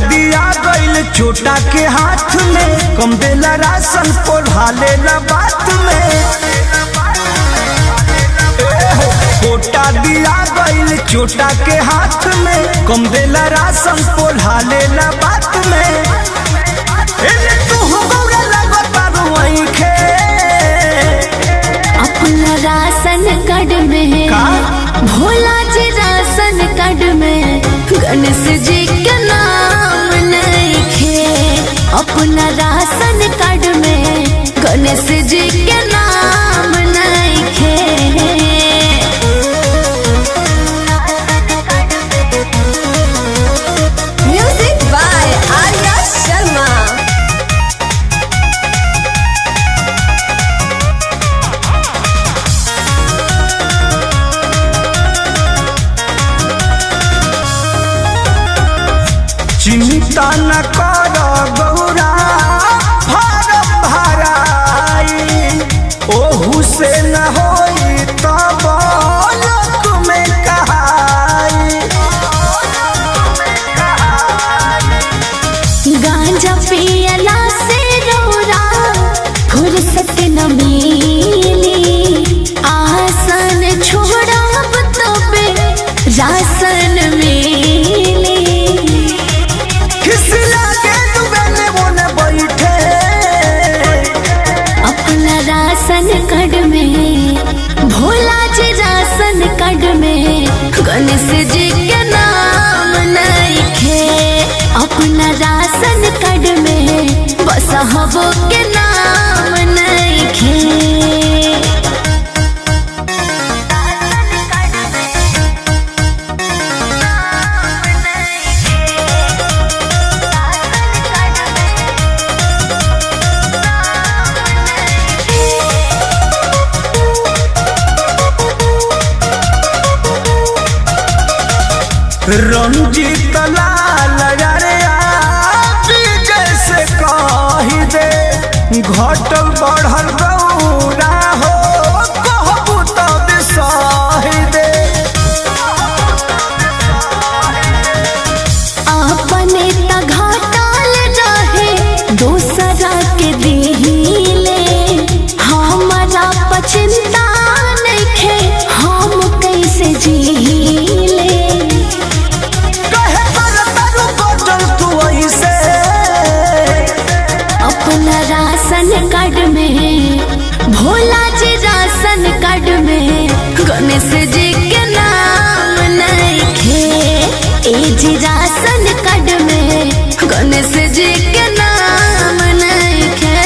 दिया गइल छोटा के हाथ में, कम देला राशन पोढ़ा लेला बात में। छोटा दिया गइल छोटा के हाथ में, कम देला राशन पोढ़ा लेला बात में। तू गौरा लगता रुई खे अपना राशन कार्ड में का? भोला जी राशन कार्ड में गणेश जी के नाम नहीं खे। अपना राशन कार्ड में गणेश जी के नाम नहीं खे। Music by Arya Sharma. चिंता न कर गौरा फारम भराई, ओहू से न होई तब लोक में कहाई। गांजा पियला से रौरा फुर्सत न मिली, आसन छोड़ब तबे राशन मिली। अपना राशन कार्ड में भोला जी राशन कार्ड में गणेश जी के नाम नहीं खे। अपना राशन कार्ड में बस हबो के नाम नहीं खे। रंजीत लाल जैसे कही दे, घटल बढ़ल गौरा हो कहबू तब सही दे। अपने त घटल रहे दूसरा के दिले, हमारा पचिंता नहीं खे हम कैसे जीले। अपना राशन कार्ड में भोला जी राशन कार्ड में गणेश जी के नाम नहीं खे। ए जी राशन कार्ड में गणेश जी के नाम नहीं खे।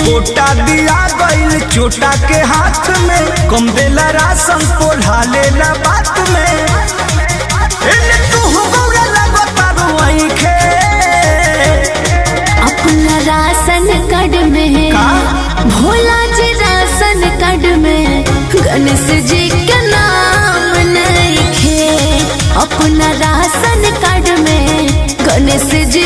छोटा दिया गइल छोटा के हाथ में, कम देला राशन पोढ़ा लेला बात में। तू गौरा लगता रुई खे अपना राशन कार्ड में का? भोला जी राशन कार्ड में गणेश जी के नाम नहीं खे। अपना राशन कार्ड में गणेश जी